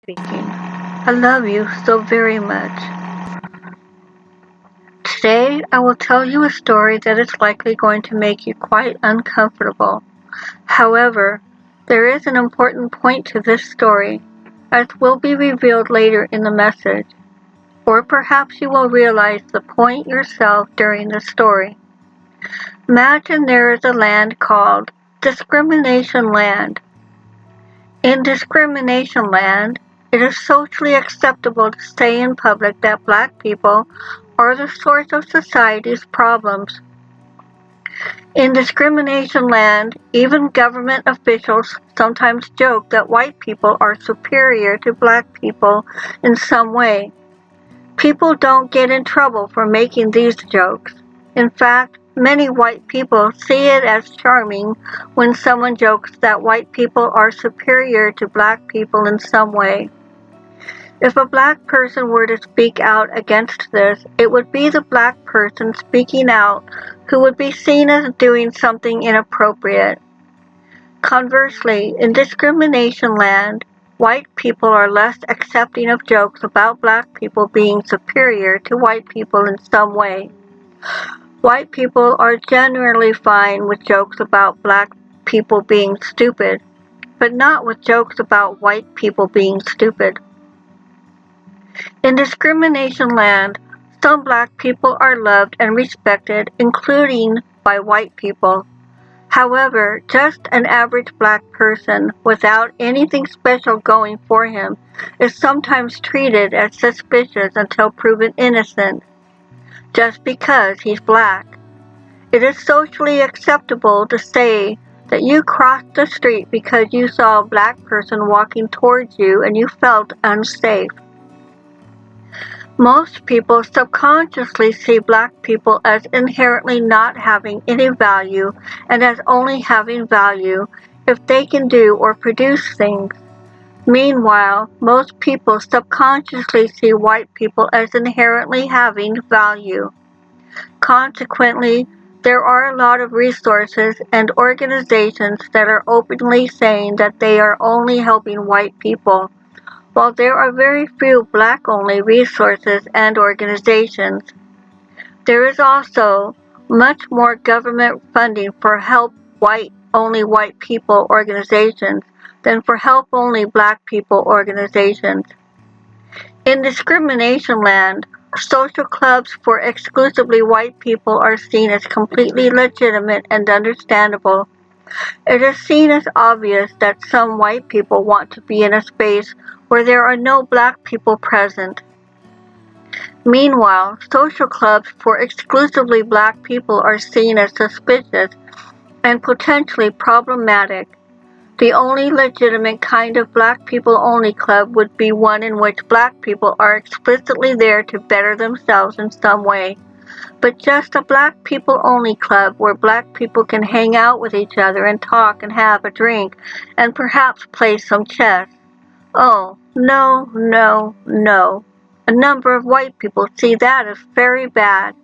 speaking. I love you so very much. Today, I will tell you a story that is likely going to make you quite uncomfortable. However, there is an important point to this story, as will be revealed later in the message. Or perhaps you will realize the point yourself during the story. Imagine there is a land called Discrimination Land. In Discrimination Land, it is socially acceptable to say in public that black people are the source of society's problems. In Discrimination Land, even government officials sometimes joke that white people are superior to black people in some way. People don't get in trouble for making these jokes. In fact, many white people see it as charming when someone jokes that white people are superior to black people in some way. If a black person were to speak out against this, it would be the black person speaking out who would be seen as doing something inappropriate. Conversely, in Discrimination Land, white people are less accepting of jokes about black people being superior to white people in some way. White people are generally fine with jokes about black people being stupid, but not with jokes about white people being stupid. In Discrimination Land, some black people are loved and respected, including by white people. However, just an average black person, without anything special going for him, is sometimes treated as suspicious until proven innocent, just because he's black. It is socially acceptable to say that you crossed the street because you saw a black person walking towards you and you felt unsafe. Most people subconsciously see black people as inherently not having any value and as only having value if they can do or produce things. Meanwhile, most people subconsciously see white people as inherently having value. Consequently, there are a lot of resources and organizations that are openly saying that they are only helping white people, while there are very few black-only resources and organizations. There is also much more government funding for help-only white people organizations than for help-only black people organizations. In Discrimination Land, social clubs for exclusively white people are seen as completely legitimate and understandable. It is seen as obvious that some white people want to be in a space where there are no black people present. Meanwhile, social clubs for exclusively black people are seen as suspicious and potentially problematic. The only legitimate kind of black people only club would be one in which black people are explicitly there to better themselves in some way, but just a black people only club where black people can hang out with each other and talk and have a drink and perhaps play some chess. Oh, no, no, no. A number of white people see that as very bad,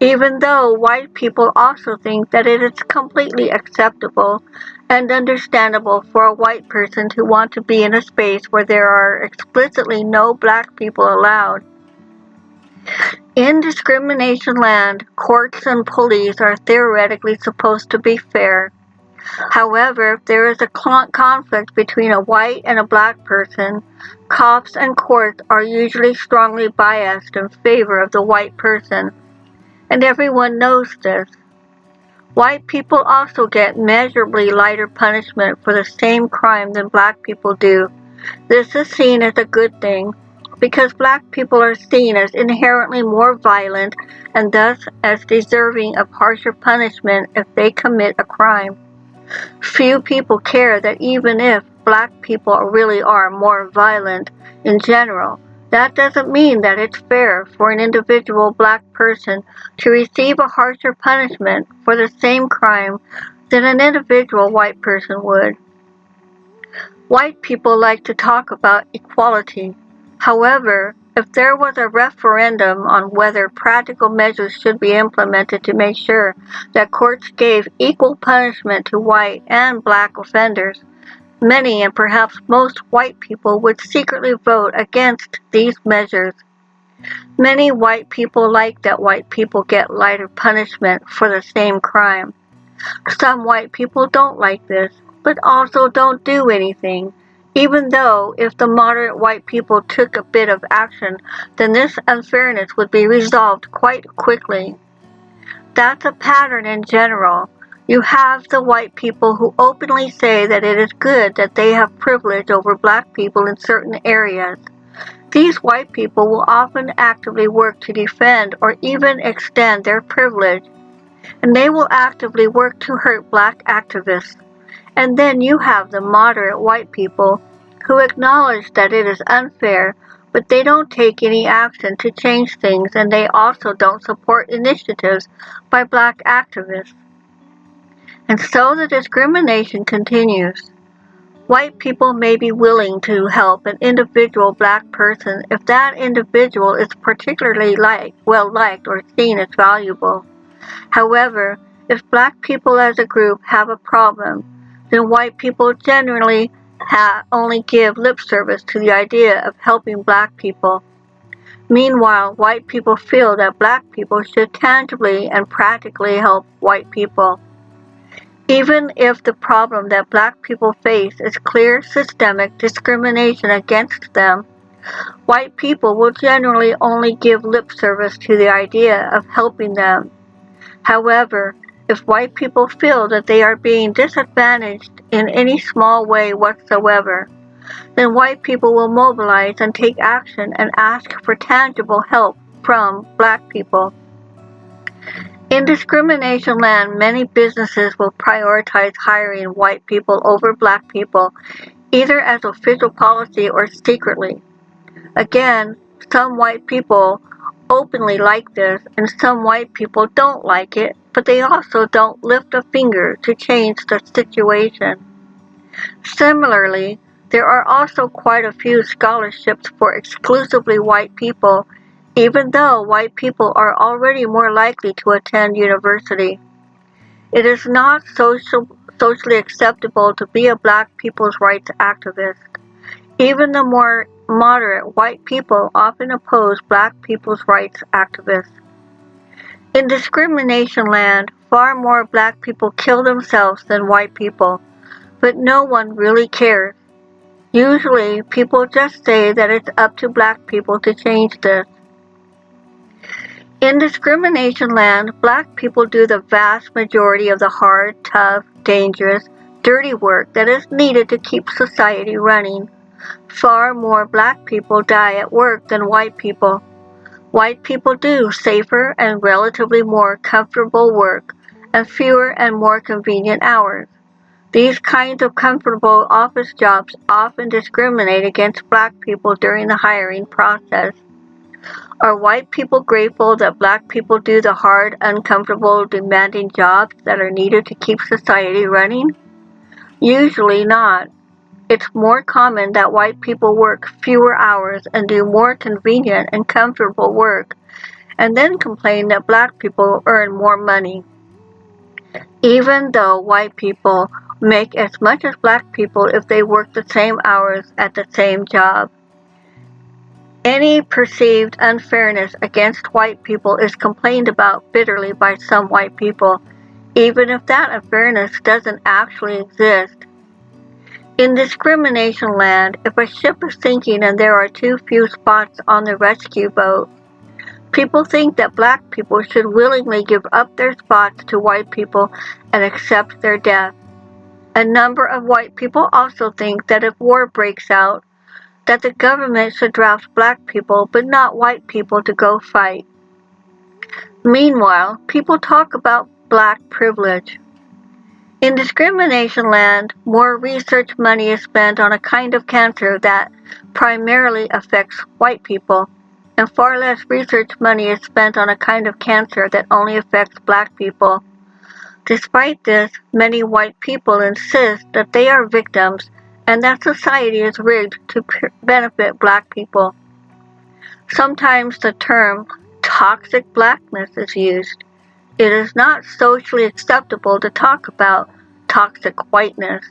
even though white people also think that it is completely acceptable and understandable for a white person to want to be in a space where there are explicitly no black people allowed. In Discrimination Land, courts and police are theoretically supposed to be fair. However, if there is a conflict between a white and a black person, cops and courts are usually strongly biased in favor of the white person, and everyone knows this. White people also get measurably lighter punishment for the same crime than black people do. This is seen as a good thing, because black people are seen as inherently more violent and thus as deserving of harsher punishment if they commit a crime. Few people care that even if black people really are more violent in general, that doesn't mean that it's fair for an individual black person to receive a harsher punishment for the same crime than an individual white person would. White people like to talk about equality. However, if there was a referendum on whether practical measures should be implemented to make sure that courts gave equal punishment to white and black offenders, Many and perhaps most white people would secretly vote against these measures. Many white people like that white people get lighter punishment for the same crime. Some white people don't like this, but also don't do anything, even though if the moderate white people took a bit of action, then this unfairness would be resolved quite quickly. That's a pattern in general. You have the white people who openly say that it is good that they have privilege over black people in certain areas. These white people will often actively work to defend or even extend their privilege, and they will actively work to hurt black activists. And then you have the moderate white people who acknowledge that it is unfair, but they don't take any action to change things, and they also don't support initiatives by black activists. And so the discrimination continues. White people may be willing to help an individual black person if that individual is particularly well-liked or seen as valuable. However, if black people as a group have a problem, then white people generally only give lip service to the idea of helping black people. Meanwhile, white people feel that black people should tangibly and practically help white people. Even if the problem that black people face is clear systemic discrimination against them, white people will generally only give lip service to the idea of helping them. However, if white people feel that they are being disadvantaged in any small way whatsoever, then white people will mobilize and take action and ask for tangible help from black people. In discrimination land, many businesses will prioritize hiring white people over black people, either as official policy or secretly. Again, some white people openly like this, and some white people don't like it, but they also don't lift a finger to change the situation. Similarly, there are also quite a few scholarships for exclusively white people, even though white people are already more likely to attend university. It is not socially acceptable to be a black people's rights activist. Even the more moderate white people often oppose black people's rights activists. In discrimination land, far more black people kill themselves than white people, but no one really cares. Usually, people just say that it's up to black people to change this. In discrimination land, black people do the vast majority of the hard, tough, dangerous, dirty work that is needed to keep society running. Far more black people die at work than white people. White people do safer and relatively more comfortable work and fewer and more convenient hours. These kinds of comfortable office jobs often discriminate against black people during the hiring process. Are white people grateful that black people do the hard, uncomfortable, demanding jobs that are needed to keep society running? Usually not. It's more common that white people work fewer hours and do more convenient and comfortable work, and then complain that black people earn more money. Even though white people make as much as black people if they work the same hours at the same job. Any perceived unfairness against white people is complained about bitterly by some white people, even if that unfairness doesn't actually exist. In discrimination land, if a ship is sinking and there are too few spots on the rescue boat, people think that black people should willingly give up their spots to white people and accept their death. A number of white people also think that if war breaks out, that the government should draft black people but not white people to go fight. Meanwhile, people talk about black privilege. In discrimination land, more research money is spent on a kind of cancer that primarily affects white people, and far less research money is spent on a kind of cancer that only affects black people. Despite this, many white people insist that they are victims and that society is rigged to benefit black people. Sometimes the term toxic blackness is used. It is not socially acceptable to talk about toxic whiteness.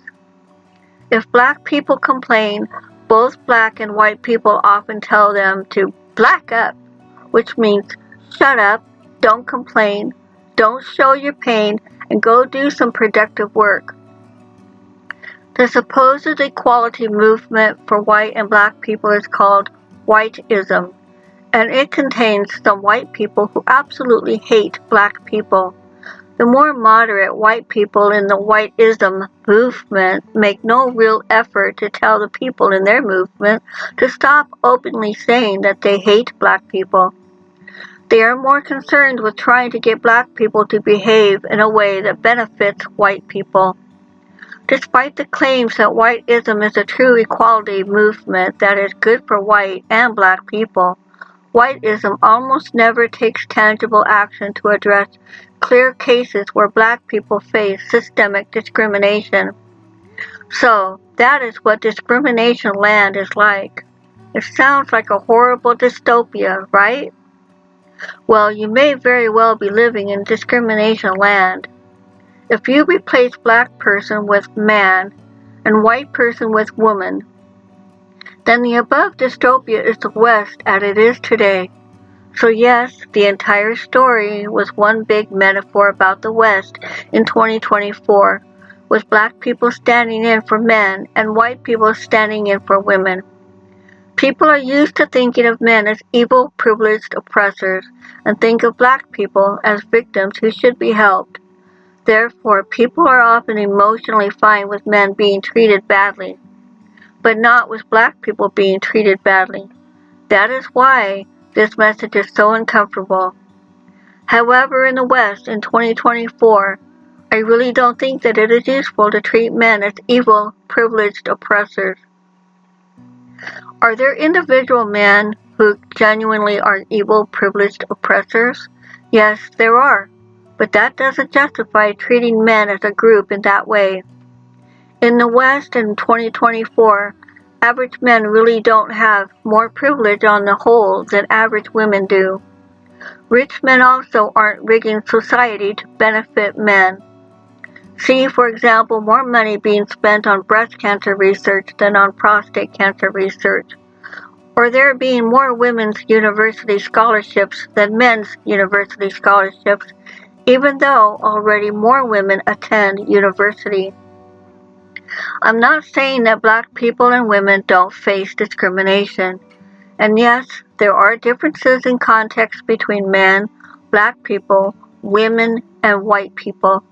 If black people complain, both black and white people often tell them to black up, which means shut up, don't complain, don't show your pain, and go do some productive work. The supposed equality movement for white and black people is called whiteism, and it contains some white people who absolutely hate black people. The more moderate white people in the whiteism movement make no real effort to tell the people in their movement to stop openly saying that they hate black people. They are more concerned with trying to get black people to behave in a way that benefits white people. Despite the claims that whiteism is a true equality movement that is good for white and black people, whiteism almost never takes tangible action to address clear cases where black people face systemic discrimination. So, that is what discrimination land is like. It sounds like a horrible dystopia, right? Well, you may very well be living in discrimination land. If you replace black person with man and white person with woman, then the above dystopia is the West as it is today. So yes, the entire story was one big metaphor about the West in 2024, with black people standing in for men and white people standing in for women. People are used to thinking of men as evil, privileged oppressors, and think of black people as victims who should be helped. Therefore, people are often emotionally fine with men being treated badly, but not with black people being treated badly. That is why this message is so uncomfortable. However, in the West in 2024, I really don't think that it is useful to treat men as evil, privileged oppressors. Are there individual men who genuinely are evil, privileged oppressors? Yes, there are, but that doesn't justify treating men as a group in that way. In the West in 2024, average men really don't have more privilege on the whole than average women do. Rich men also aren't rigging society to benefit men. See, for example, more money being spent on breast cancer research than on prostate cancer research. Or there being more women's university scholarships than men's university scholarships, even though already more women attend university. I'm not saying that black people and women don't face discrimination. And yes, there are differences in context between men, black people, women, and white people.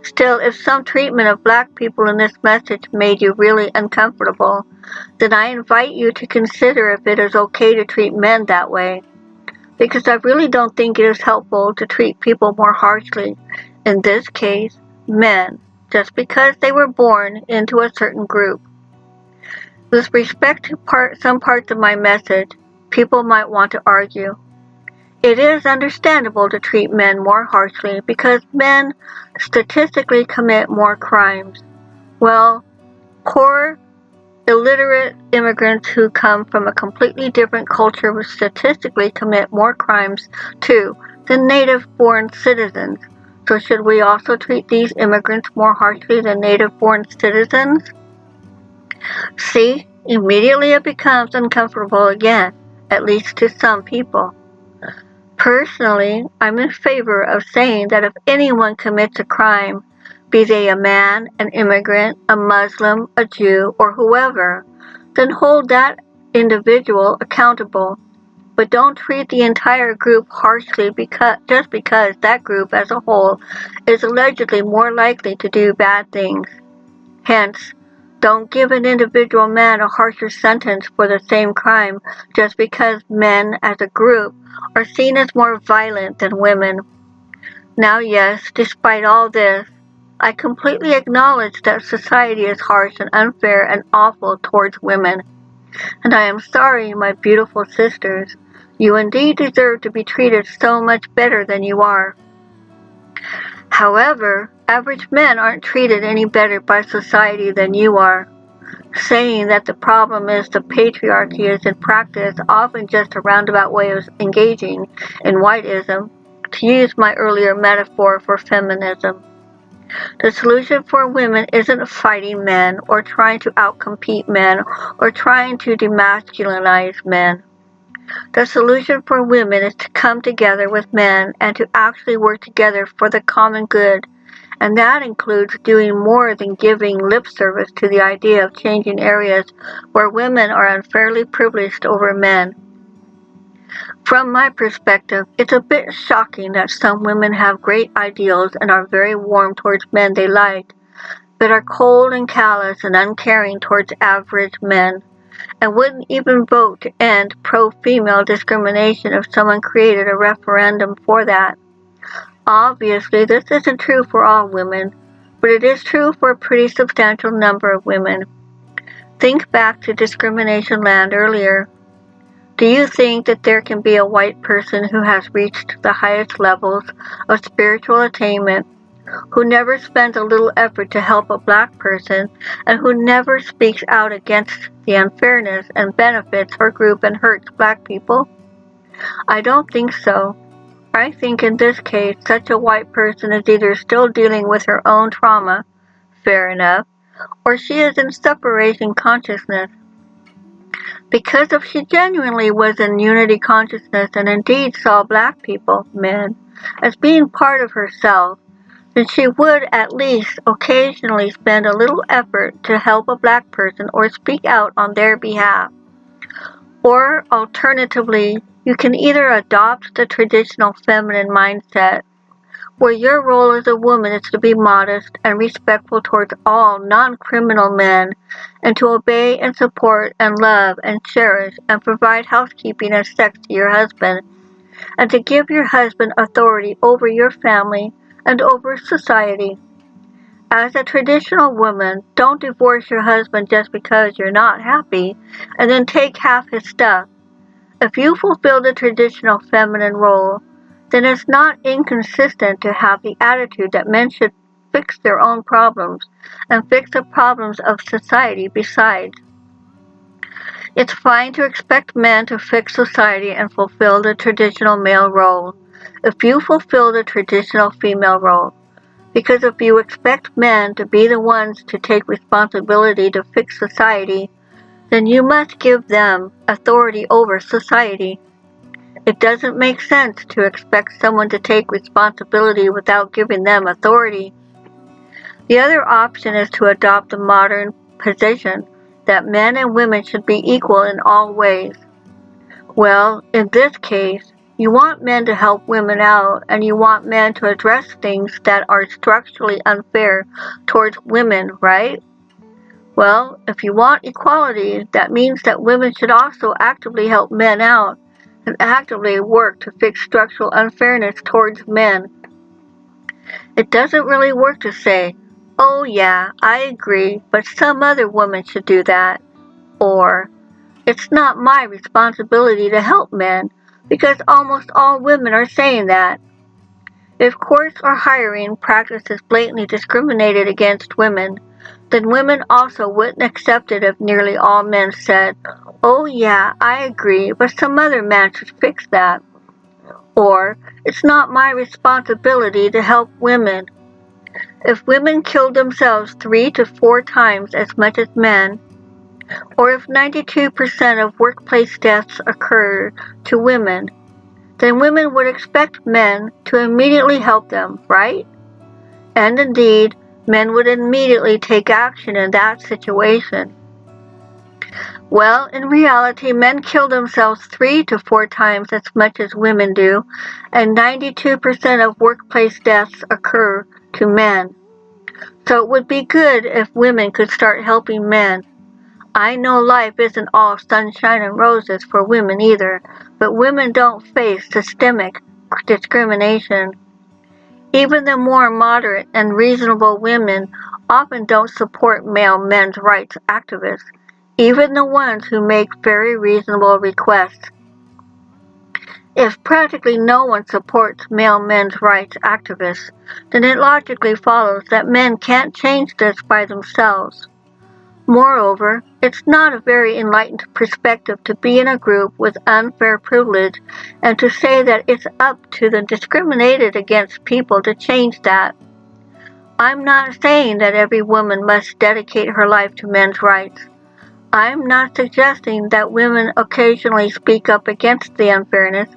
Still, if some treatment of black people in this message made you really uncomfortable, then I invite you to consider if it is okay to treat men that way. Because I really don't think it is helpful to treat people more harshly, in this case, men, just because they were born into a certain group. With respect to some parts of my message, people might want to argue. It is understandable to treat men more harshly because men statistically commit more crimes. Well, poor, illiterate immigrants who come from a completely different culture will statistically commit more crimes too than native-born citizens. So should we also treat these immigrants more harshly than native-born citizens? See, immediately it becomes uncomfortable again, at least to some people. Personally, I'm in favor of saying that if anyone commits a crime, be they a man, an immigrant, a Muslim, a Jew, or whoever, then hold that individual accountable. But don't treat the entire group harshly just because that group as a whole is allegedly more likely to do bad things. Hence, don't give an individual man a harsher sentence for the same crime just because men as a group are seen as more violent than women. Now yes, despite all this, I completely acknowledge that society is harsh and unfair and awful towards women. And I am sorry, my beautiful sisters. You indeed deserve to be treated so much better than you are. However, average men aren't treated any better by society than you are. Saying that the problem is the patriarchy is in practice often just a roundabout way of engaging in whiteism, to use my earlier metaphor for feminism. The solution for women isn't fighting men or trying to outcompete men or trying to demasculinize men. The solution for women is to come together with men and to actually work together for the common good, and that includes doing more than giving lip service to the idea of changing areas where women are unfairly privileged over men. From my perspective, it's a bit shocking that some women have great ideals and are very warm towards men they like, but are cold and callous and uncaring towards average men, and wouldn't even vote to end pro-female discrimination if someone created a referendum for that. Obviously, this isn't true for all women, but it is true for a pretty substantial number of women. Think back to discrimination land earlier. Do you think that there can be a white person who has reached the highest levels of spiritual attainment, who never spends a little effort to help a black person, and who never speaks out against the unfairness and benefits her group and hurts black people? I don't think so. I think in this case, such a white person is either still dealing with her own trauma, fair enough, or she is in separation consciousness. Because if she genuinely was in unity consciousness and indeed saw black people, men, as being part of herself, then she would at least occasionally spend a little effort to help a black person or speak out on their behalf. Or alternatively, you can either adopt the traditional feminine mindset, where your role as a woman is to be modest and respectful towards all non-criminal men, and to obey and support and love and cherish and provide housekeeping and sex to your husband, and to give your husband authority over your family and over society. As a traditional woman, don't divorce your husband just because you're not happy, and then take half his stuff. If you fulfill the traditional feminine role, then it's not inconsistent to have the attitude that men should fix their own problems and fix the problems of society besides. It's fine to expect men to fix society and fulfill the traditional male role if you fulfill the traditional female role. Because if you expect men to be the ones to take responsibility to fix society, then you must give them authority over society. It doesn't make sense to expect someone to take responsibility without giving them authority. The other option is to adopt the modern position that men and women should be equal in all ways. Well, in this case, you want men to help women out, and you want men to address things that are structurally unfair towards women, right? Well, if you want equality, that means that women should also actively help men out and actively work to fix structural unfairness towards men. It doesn't really work to say, "Oh yeah, I agree, but some other woman should do that," or "It's not my responsibility to help men," because almost all women are saying that. If courts or hiring practices blatantly discriminated against women, then women also wouldn't accept it if nearly all men said, "Oh yeah, I agree, but some other man should fix that." Or, "It's not my responsibility to help women." If women killed themselves 3 to 4 times as much as men, or if 92% of workplace deaths occur to women, then women would expect men to immediately help them, right? And indeed, men would immediately take action in that situation. Well, in reality, men kill themselves 3 to 4 times as much as women do, and 92% of workplace deaths occur to men. So it would be good if women could start helping men. I know life isn't all sunshine and roses for women either, but women don't face systemic discrimination. Even the more moderate and reasonable women often don't support male men's rights activists, even the ones who make very reasonable requests. If practically no one supports male men's rights activists, then it logically follows that men can't change this by themselves. Moreover, it's not a very enlightened perspective to be in a group with unfair privilege and to say that it's up to the discriminated against people to change that. I'm not saying that every woman must dedicate her life to men's rights. I'm not suggesting that women occasionally speak up against the unfairness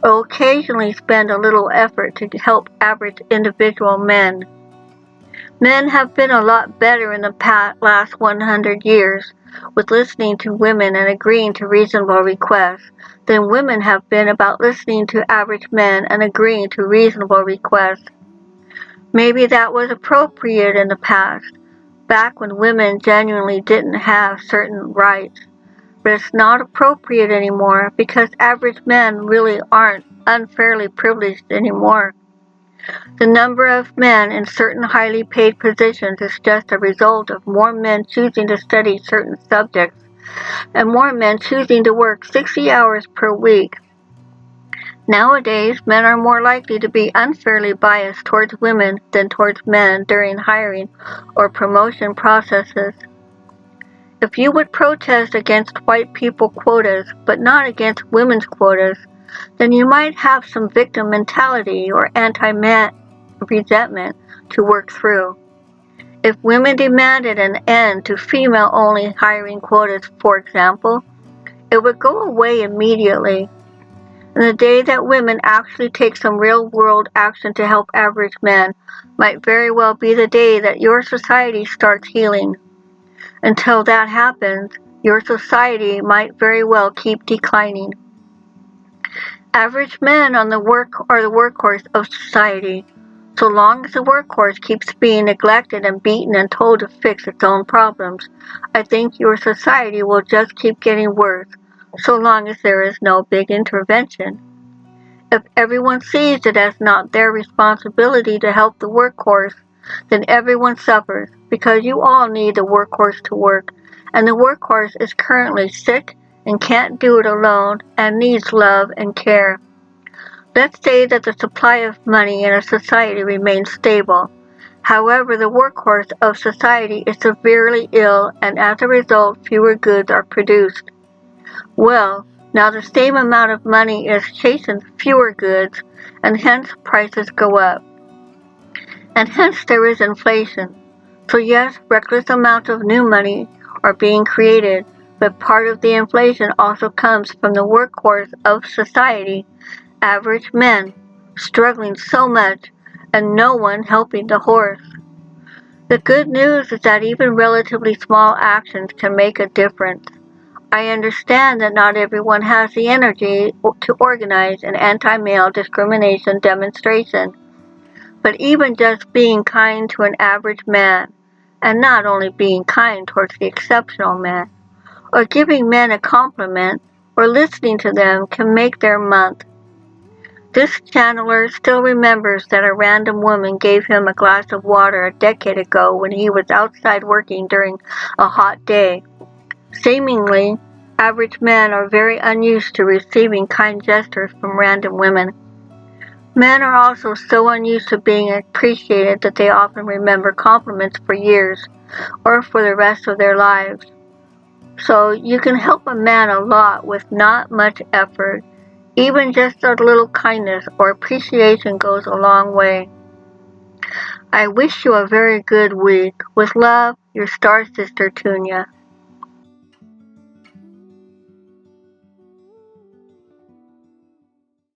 or occasionally spend a little effort to help average individual men. Men have been a lot better in the last 100 years with listening to women and agreeing to reasonable requests than women have been about listening to average men and agreeing to reasonable requests. Maybe that was appropriate in the past, back when women genuinely didn't have certain rights, but it's not appropriate anymore because average men really aren't unfairly privileged anymore. The number of men in certain highly paid positions is just a result of more men choosing to study certain subjects and more men choosing to work 60 hours per week. Nowadays, men are more likely to be unfairly biased towards women than towards men during hiring or promotion processes. If you would protest against white people quotas but not against women's quotas, then you might have some victim mentality or anti-man resentment to work through. If women demanded an end to female-only hiring quotas, for example, it would go away immediately. And the day that women actually take some real-world action to help average men might very well be the day that your society starts healing. Until that happens, your society might very well keep declining. Average men are the workhorse of society. So long as the workhorse keeps being neglected and beaten and told to fix its own problems, I think your society will just keep getting worse, so long as there is no big intervention. If everyone sees it as not their responsibility to help the workhorse, then everyone suffers, because you all need the workhorse to work, and the workhorse is currently sick and can't do it alone and needs love and care. Let's say that the supply of money in a society remains stable. However, the workhorse of society is severely ill and as a result fewer goods are produced. Well, now the same amount of money is chasing fewer goods and hence prices go up. And hence there is inflation. So yes, reckless amounts of new money are being created, but part of the inflation also comes from the workhorse of society, average men, struggling so much, and no one helping the horse. The good news is that even relatively small actions can make a difference. I understand that not everyone has the energy to organize an anti-male discrimination demonstration, but even just being kind to an average man, and not only being kind towards the exceptional man, or giving men a compliment, or listening to them can make their month. This channeler still remembers that a random woman gave him a glass of water a decade ago when he was outside working during a hot day. Seemingly, average men are very unused to receiving kind gestures from random women. Men are also so unused to being appreciated that they often remember compliments for years, or for the rest of their lives. So you can help a man a lot with not much effort. Even just a little kindness or appreciation goes a long way. I wish you a very good week. With love, your star sister, Tunia.